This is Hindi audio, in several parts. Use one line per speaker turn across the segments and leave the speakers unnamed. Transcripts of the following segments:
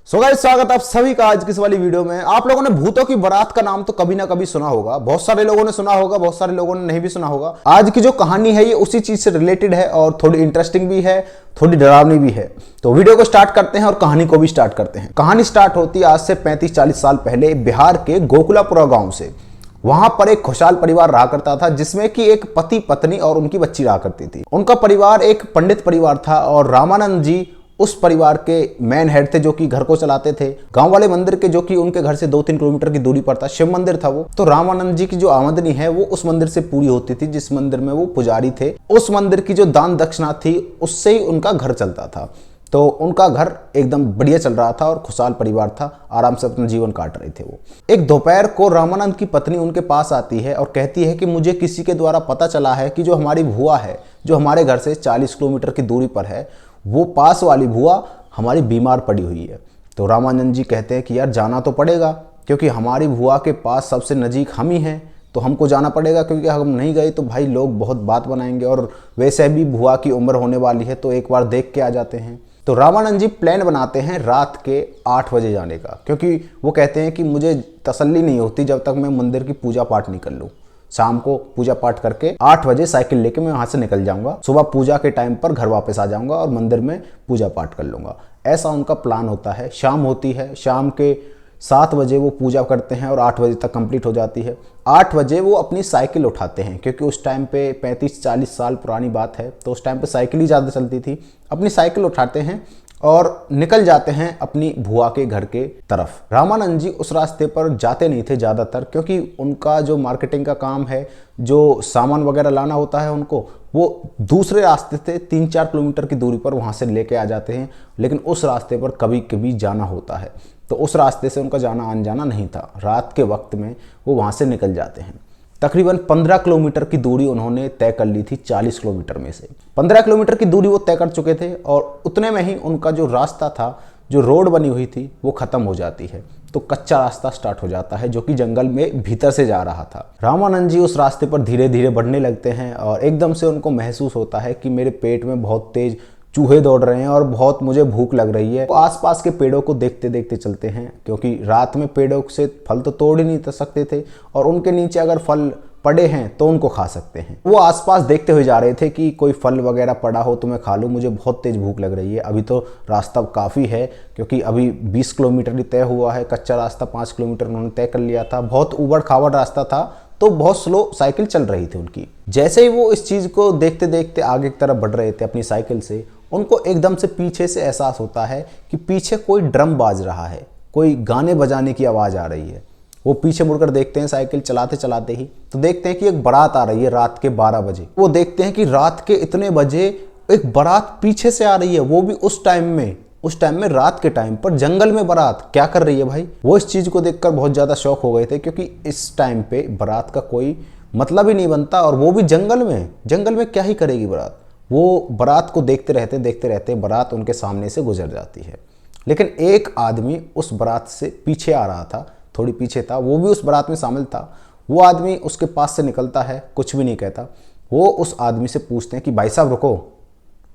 सो गाइस, स्वागत है आप सभी का आज की इस वाली वीडियो में। आप लोगों ने भूतों की बारात का नाम तो कभी ना कभी सुना होगा, बहुत सारे लोगों ने सुना होगा, बहुत सारे लोगों ने नहीं भी सुना होगा। आज की जो कहानी है ये उसी चीज से रिलेटेड है और थोड़ी इंटरेस्टिंग भी है, थोड़ी डरावनी भी है। तो वीडियो को स्टार्ट करते हैं और कहानी को भी स्टार्ट करते हैं। कहानी स्टार्ट होती है आज से 35-40 साल पहले बिहार के गोकुलापुरा गांव से। वहां पर एक खुशहाल परिवार रहा करता था जिसमें कि एक पति पत्नी और उनकी बच्ची रहा करती थी। उनका परिवार एक पंडित परिवार था और रामानंद जी उस परिवार के मेन हेड थे जो कि घर को चलाते थे। गांव वाले मंदिर के जो कि उनके घर से 2-3 किलोमीटर की दूरी पर था, शिव मंदिर था वो। तो रामानंद जी की जो आमदनी है वो उस मंदिर से पूरी होती थी जिस मंदिर में वो पुजारी थे। उस मंदिर की जो दान दक्षिणा थी उससे ही उनका घर चलता था। तो उनका घर एकदम बढ़िया चल रहा था और खुशहाल परिवार था, आराम से अपना जीवन काट रहे थे वो। एक दोपहर को रामानंद की पत्नी उनके पास आती है और कहती है कि मुझे किसी के द्वारा पता चला है कि जो हमारी भुआ है, जो हमारे घर से 40 किलोमीटर की दूरी पर है, वो पास वाली भुआ हमारी बीमार पड़ी हुई है। तो रामानंद जी कहते हैं कि यार जाना तो पड़ेगा, क्योंकि हमारी भुआ के पास सबसे नज़दीक हम ही हैं, तो हमको जाना पड़ेगा, क्योंकि हम नहीं गए तो भाई लोग बहुत बात बनाएंगे और वैसे भी भुआ की उम्र होने वाली है, तो एक बार देख के आ जाते हैं। तो रामानंद जी प्लान बनाते हैं रात के 8 बजे जाने का, क्योंकि वो कहते हैं कि मुझे तसल्ली नहीं होती जब तक मैं मंदिर की पूजा पाठ नहीं कर लूँ। शाम को पूजा पाठ करके 8 बजे साइकिल लेके मैं वहां से निकल जाऊंगा, सुबह पूजा के टाइम पर घर वापस आ जाऊंगा और मंदिर में पूजा पाठ कर लूंगा। ऐसा उनका प्लान होता है। शाम होती है, शाम के 7 बजे वो पूजा करते हैं और 8 बजे तक कंप्लीट हो जाती है। 8 बजे वो अपनी साइकिल उठाते हैं, क्योंकि उस टाइम पे 35-40 साल पुरानी बात है, तो उस टाइम पे साइकिल ही ज़्यादा चलती थी। अपनी साइकिल उठाते हैं और निकल जाते हैं अपनी भुआ के घर के तरफ। रामानंद जी उस रास्ते पर जाते नहीं थे ज़्यादातर, क्योंकि उनका जो मार्केटिंग का काम है, जो सामान वगैरह लाना होता है उनको, वो दूसरे रास्ते से 3-4 किलोमीटर की दूरी पर वहाँ से लेके आ जाते हैं। लेकिन उस रास्ते पर कभी कभी जाना होता है, तो उस रास्ते से उनका जाना आन जाना नहीं था। रात के वक्त में वो वहाँ से निकल जाते हैं। तकरीबन 15 किलोमीटर की दूरी उन्होंने तय कर ली थी 40 किलोमीटर में से। 15 किलोमीटर की दूरी वो तय कर चुके थे और उतने में ही उनका जो रास्ता था, जो रोड बनी हुई थी, वो ख़त्म हो जाती है। तो कच्चा रास्ता स्टार्ट हो जाता है जो कि जंगल में भीतर से जा रहा था। रामानंद जी उस रास्ते पर धीरे धीरे बढ़ने लगते हैं और एकदम से उनको महसूस होता है कि मेरे पेट में बहुत तेज चूहे दौड़ रहे हैं और बहुत मुझे भूख लग रही है। वो आसपास के पेड़ों को देखते देखते चलते हैं, क्योंकि रात में पेड़ों से फल तो तोड़ ही नहीं सकते थे और उनके नीचे अगर फल पड़े हैं तो उनको खा सकते हैं। वो आसपास देखते हुए जा रहे थे कि कोई फल वगैरह पड़ा हो तो मैं खा लूँ, मुझे बहुत तेज भूख लग रही है। अभी तो रास्ता काफ़ी है, क्योंकि अभी 20 किलोमीटर ही तय हुआ है, कच्चा रास्ता 5 किलोमीटर उन्होंने तय कर लिया था। बहुत उबड़ खाबड़ रास्ता था, तो बहुत स्लो साइकिल चल रही थी उनकी। जैसे ही वो इस चीज़ को देखते देखते आगे की तरफ बढ़ रहे थे अपनी साइकिल से, उनको एकदम से पीछे से एहसास होता है कि पीछे कोई ड्रम बाज रहा है, कोई गाने बजाने की आवाज़ आ रही है। वो पीछे मुड़कर देखते हैं साइकिल चलाते चलाते ही, तो देखते हैं कि एक बारात आ रही है रात के 12 बजे। वो देखते हैं कि रात के इतने बजे एक बारात पीछे से आ रही है, वो भी उस टाइम में रात के टाइम पर जंगल में बारात क्या कर रही है भाई। वो इस चीज़ को देखकर बहुत ज़्यादा शौक हो गए थे, क्योंकि इस टाइम पे बारात का कोई मतलब ही नहीं बनता, और वो भी जंगल में क्या ही करेगी बारात। वो बारात को देखते रहते बारात उनके सामने से गुजर जाती है। लेकिन एक आदमी उस बारात से पीछे आ रहा था, थोड़ी पीछे था, वो भी उस बारात में शामिल था। वो आदमी उसके पास से निकलता है, कुछ भी नहीं कहता। वो उस आदमी से पूछते हैं कि भाई साहब रुको।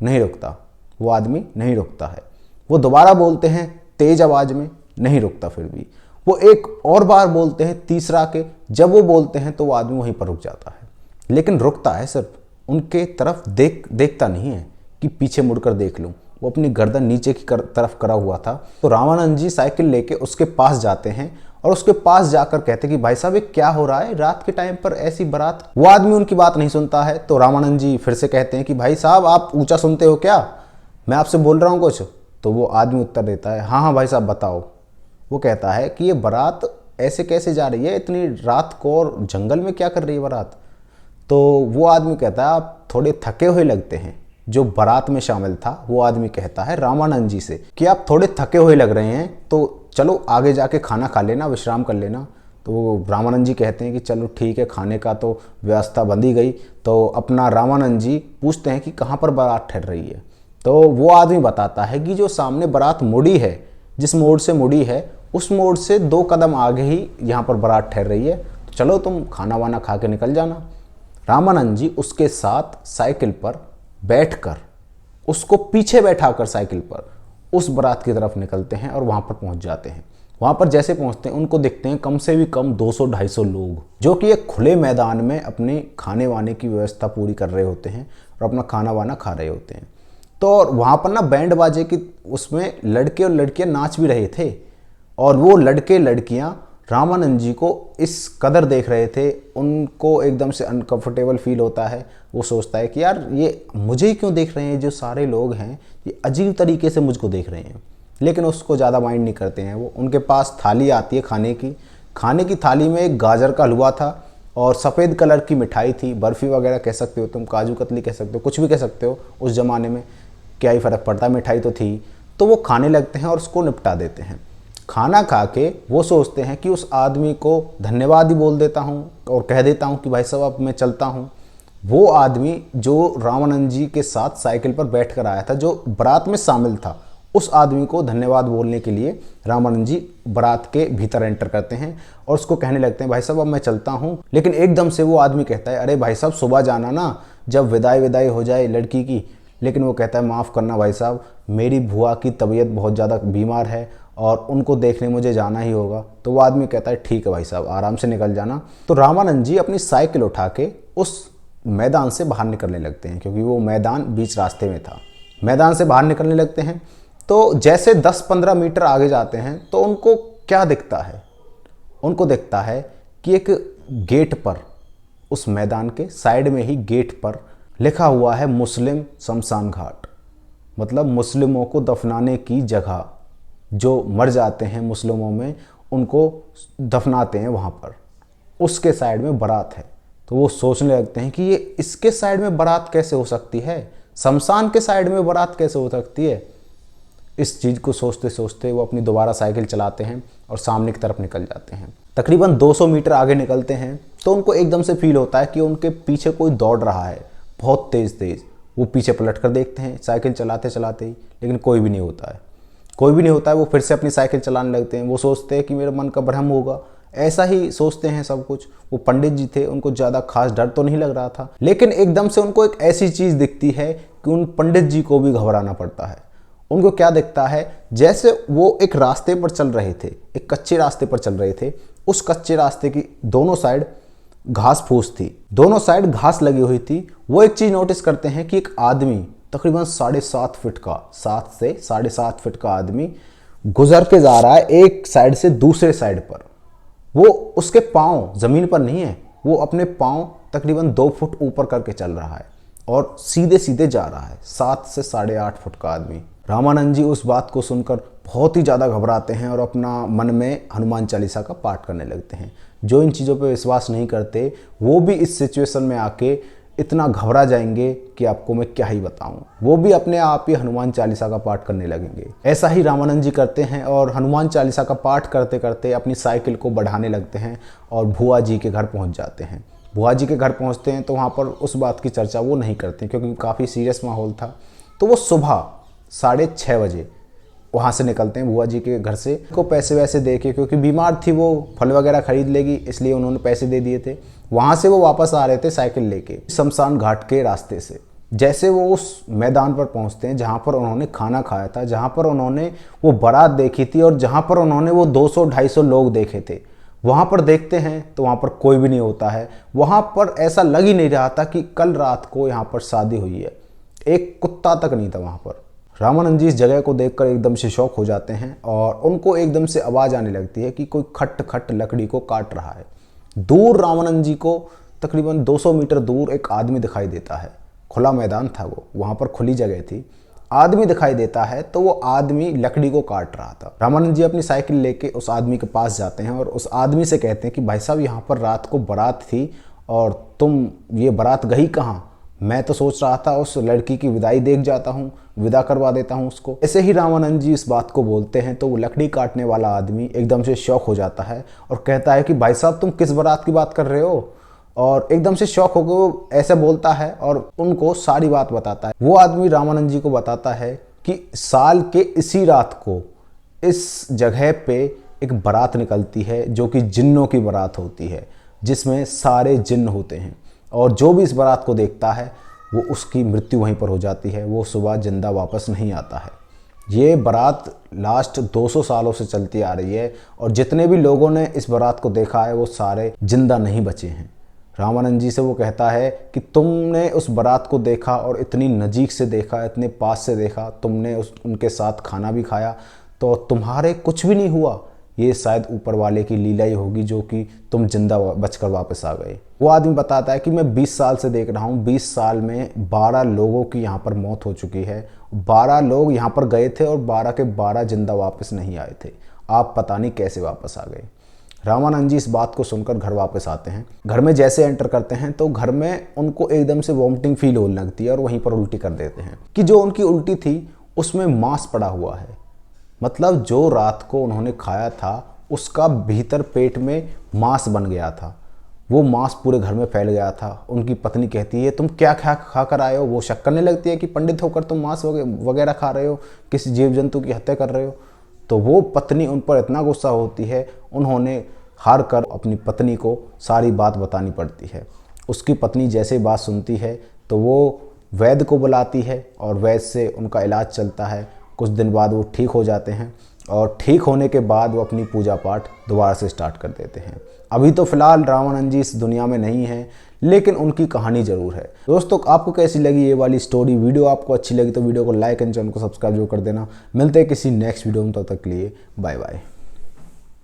नहीं रुकता, वो आदमी नहीं रुकता है। वो दोबारा बोलते हैं तेज आवाज़ में, नहीं रुकता फिर भी। वो एक और बार बोलते हैं, तीसरा के जब वो बोलते हैं तो वो आदमी वहीं पर रुक जाता है, लेकिन रुकता है सिर्फ, उनके तरफ देखता नहीं है कि पीछे मुड़कर देख लूँ। वो अपनी गर्दन नीचे की तरफ करा हुआ था। तो रामानंद जी साइकिल लेके उसके पास जाते हैं और उसके पास जाकर कहते कि भाई साहब ये क्या हो रहा है रात के टाइम पर ऐसी बारात। वो आदमी उनकी बात नहीं सुनता है। तो रामानंद जी फिर से कहते हैं कि भाई साहब आप ऊंचा सुनते हो क्या, मैं आपसे बोल रहा हूँ कुछ। तो वो आदमी उत्तर देता है, हाँ हाँ भाई साहब बताओ। वो कहता है कि ये बारात ऐसे कैसे जा रही है इतनी रात को, और जंगल में क्या कर रही है बारात। तो वो आदमी कहता है आप थोड़े थके हुए लगते हैं। जो बारात में शामिल था वो आदमी कहता है रामानंद जी से कि आप थोड़े थके हुए लग रहे हैं, तो चलो आगे जाके खाना खा लेना, विश्राम कर लेना। तो रामानंद जी कहते हैं कि चलो ठीक है, खाने का तो व्यवस्था बन ही गई। तो अपना रामानंद जी पूछते हैं कि कहाँ पर बारात ठहर रही है। तो वो आदमी बताता है कि जो सामने बारात मुड़ी है, जिस मोड़ से मुड़ी है, उस मोड़ से 2 कदम आगे ही यहाँ पर बारात ठहर रही है, तो चलो तुम खाना वाना खा के निकल जाना। रामानंद जी उसके साथ साइकिल पर बैठकर, उसको पीछे बैठाकर साइकिल पर उस बारात की तरफ निकलते हैं और वहाँ पर पहुँच जाते हैं। वहाँ पर जैसे पहुँचते हैं उनको दिखते हैं कम से भी कम 200-250 लोग, जो कि एक खुले मैदान में अपने खाने वाने की व्यवस्था पूरी कर रहे होते हैं और अपना खाना वाना खा रहे होते हैं। तो वहाँ पर ना बैंड बाजे की उसमें लड़के और लड़कियाँ नाच भी रहे थे, और वो लड़के लड़कियाँ रामानंद जी को इस कदर देख रहे थे, उनको एकदम से अनकंफर्टेबल फील होता है। वो सोचता है कि यार ये मुझे ही क्यों देख रहे हैं, जो सारे लोग हैं ये अजीब तरीके से मुझको देख रहे हैं। लेकिन उसको ज़्यादा माइंड नहीं करते हैं वो। उनके पास थाली आती है खाने की थाली में एक गाजर का हलवा था और सफ़ेद कलर की मिठाई थी, बर्फ़ी वगैरह कह सकते हो तुम, काजू कतली कह सकते हो, कुछ भी कह सकते हो। उस ज़माने में क्या ही फ़र्क पड़ता, मिठाई तो थी। तो वो खाने लगते हैं और उसको निपटा देते हैं। खाना खा के वो सोचते हैं कि उस आदमी को धन्यवाद ही बोल देता हूँ और कह देता हूँ कि भाई साहब अब मैं चलता हूँ। वो आदमी जो रामानंद जी के साथ साइकिल पर बैठ कर आया था, जो बारात में शामिल था, उस आदमी को धन्यवाद बोलने के लिए रामानंद जी बारात के भीतर एंटर करते हैं और उसको कहने लगते हैं भाई साहब अब मैं चलता हूँ। लेकिन एकदम से वो आदमी कहता है अरे भाई साहब सुबह जाना ना, जब विदाई हो जाए लड़की की। लेकिन वो कहता है माफ़ करना भाई साहब, मेरी बुआ की तबीयत बहुत ज़्यादा बीमार है और उनको देखने मुझे जाना ही होगा। तो वो आदमी कहता है ठीक है भाई साहब, आराम से निकल जाना। तो रामानंद जी अपनी साइकिल उठा के उस मैदान से बाहर निकलने लगते हैं, क्योंकि वो मैदान बीच रास्ते में था। मैदान से बाहर निकलने लगते हैं तो जैसे 10-15 मीटर आगे जाते हैं तो उनको क्या दिखता है, उनको दिखता है कि एक गेट पर, उस मैदान के साइड में ही गेट पर लिखा हुआ है मुस्लिम शमशान घाट, मतलब मुस्लिमों को दफनाने की जगह। जो मर जाते हैं मुस्लिमों में उनको दफनाते हैं वहाँ पर। उसके साइड में बारात है। तो वो सोचने लगते हैं कि ये इसके साइड में बारात कैसे हो सकती है, शमशान के साइड में बारात कैसे हो सकती है। इस चीज़ को सोचते सोचते वो अपनी दोबारा साइकिल चलाते हैं और सामने की तरफ निकल जाते हैं। तकरीबन 200 मीटर आगे निकलते हैं तो उनको एकदम से फील होता है कि उनके पीछे कोई दौड़ रहा है बहुत तेज़। वो पीछे पलट कर देखते हैं साइकिल चलाते चलाते ही, लेकिन कोई भी नहीं होता है, कोई भी नहीं होता है। वो फिर से अपनी साइकिल चलाने लगते हैं। वो सोचते हैं कि मेरे मन का भ्रम होगा, ऐसा ही सोचते हैं सब कुछ। वो पंडित जी थे, उनको ज़्यादा खास डर तो नहीं लग रहा था, लेकिन एकदम से उनको एक ऐसी चीज़ दिखती है कि उन पंडित जी को भी घबराना पड़ता है। उनको क्या दिखता है, जैसे वो एक रास्ते पर चल रहे थे, एक कच्चे रास्ते पर चल रहे थे। उस कच्चे रास्ते की दोनों साइड घास फूस थी, दोनों साइड घास लगी हुई थी। वो एक चीज़ नोटिस करते हैं कि एक आदमी तकरीबन 7.5 फीट का, 7 से 7.5 फीट का आदमी गुजर के जा रहा है एक साइड से दूसरे साइड पर। वो उसके पाँव ज़मीन पर नहीं है, वो अपने पाँव तकरीबन 2 फुट ऊपर करके चल रहा है और सीधे सीधे जा रहा है। 7 से 8.5 फुट का आदमी। रामानंद जी उस बात को सुनकर बहुत ही ज़्यादा घबराते हैं और अपना मन में हनुमान चालीसा का पाठ करने लगते हैं। जो इन चीज़ों पे विश्वास नहीं करते वो भी इस सिचुएशन में आके इतना घबरा जाएंगे कि आपको मैं क्या ही बताऊं। वो भी अपने आप ही हनुमान चालीसा का पाठ करने लगेंगे। ऐसा ही रामानंद जी करते हैं और हनुमान चालीसा का पाठ करते करते अपनी साइकिल को बढ़ाने लगते हैं और भुआ जी के घर पहुंच जाते हैं। भुआ जी के घर पहुंचते हैं तो वहाँ पर उस बात की चर्चा वो नहीं करते क्योंकि काफ़ी सीरियस माहौल था। तो वो सुबह 6:30 बजे वहाँ से निकलते हैं भुआ जी के घर से। को पैसे वैसे दे के, क्योंकि बीमार थी वो, फल वगैरह खरीद लेगी इसलिए उन्होंने पैसे दे दिए थे। वहाँ से वो वापस आ रहे थे साइकिल लेके शमशान घाट के रास्ते से। जैसे वो उस मैदान पर पहुँचते हैं जहाँ पर उन्होंने खाना खाया था, जहाँ पर उन्होंने वो बारात देखी थी और जहाँ पर उन्होंने वो 200-250 लोग देखे थे, वहाँ पर देखते हैं तो वहाँ पर कोई भी नहीं होता है। वहाँ पर ऐसा लग ही नहीं रहा था कि कल रात को यहाँ पर शादी हुई है। एक कुत्ता तक नहीं था वहाँ पर। रामानंद जी इस जगह को देखकर एकदम से शॉक हो जाते हैं और उनको एकदम से आवाज़ आने लगती है कि कोई खट खट लकड़ी को काट रहा है। दूर रामानंद जी को तकरीबन 200 मीटर दूर एक आदमी दिखाई देता है। खुला मैदान था वो, वहाँ पर खुली जगह थी। आदमी दिखाई देता है तो वो आदमी लकड़ी को काट रहा था। रामानंद जी अपनी साइकिल लेके उस आदमी के पास जाते हैं और उस आदमी से कहते हैं कि भाई साहब यहाँ पर रात को बारात थी और तुम ये बारात गई कहाँ? मैं तो सोच रहा था उस लड़की की विदाई देख जाता हूँ, विदा करवा देता हूँ उसको। ऐसे ही रामानंद जी इस बात को बोलते हैं तो वो लकड़ी काटने वाला आदमी एकदम से शॉक हो जाता है और कहता है कि भाई साहब तुम किस बारात की बात कर रहे हो? और एकदम से शॉक होकर वो ऐसे बोलता है और उनको सारी बात बताता है। वो आदमी रामानंद जी को बताता है कि साल के इसी रात को इस जगह पे एक बारात निकलती है जो कि जिन्नों की बारात होती है, जिसमें सारे जिन्न होते हैं और जो भी इस बारात को देखता है वो उसकी मृत्यु वहीं पर हो जाती है। वो सुबह जिंदा वापस नहीं आता है। ये बारात लास्ट 200 सालों से चलती आ रही है और जितने भी लोगों ने इस बारात को देखा है वो सारे जिंदा नहीं बचे हैं। रामानंद जी से वो कहता है कि तुमने उस बारात को देखा और इतनी नज़दीक से देखा, इतने पास से देखा, तुमने उनके साथ खाना भी खाया, तो तुम्हारे कुछ भी नहीं हुआ। ये शायद ऊपर वाले की लीला ही होगी जो कि तुम जिंदा बचकर वापस आ गए। वो आदमी बताता है कि मैं 20 साल से देख रहा हूँ, 20 साल में 12 लोगों की यहाँ पर मौत हो चुकी है। 12 लोग यहाँ पर गए थे और 12 के 12 जिंदा वापस नहीं आए थे। आप पता नहीं कैसे वापस आ गए। रामानंद जी इस बात को सुनकर घर वापस आते हैं। घर में जैसे एंटर करते हैं तो घर में उनको एकदम से वॉमिटिंग फील होने लगती है और वहीं पर उल्टी कर देते हैं कि जो उनकी उल्टी थी उसमें मांस पड़ा हुआ है। मतलब जो रात को उन्होंने खाया था उसका भीतर पेट में मांस बन गया था। वो मांस पूरे घर में फैल गया था। उनकी पत्नी कहती है तुम क्या खा कर आए हो। वो शक करने लगती है कि पंडित होकर तुम मांस वगैरह खा रहे हो, किसी जीव जंतु की हत्या कर रहे हो। तो वो पत्नी उन पर इतना गुस्सा होती है, उन्होंने हार कर अपनी पत्नी को सारी बात बतानी पड़ती है। उसकी पत्नी जैसे बात सुनती है तो वो वैद्य को बुलाती है और वैद्य से उनका इलाज चलता है। कुछ दिन बाद वो ठीक हो जाते हैं और ठीक होने के बाद वो अपनी पूजा पाठ दोबारा से स्टार्ट कर देते हैं। अभी तो फिलहाल रामानंद जी इस दुनिया में नहीं हैं, लेकिन उनकी कहानी जरूर है। दोस्तों आपको कैसी लगी ये वाली स्टोरी? वीडियो आपको अच्छी लगी तो वीडियो को लाइक एंड चैनल को सब्सक्राइब जरूर कर देना। मिलते हैं किसी नेक्स्ट वीडियो में, तब तक के लिए बाय बाय।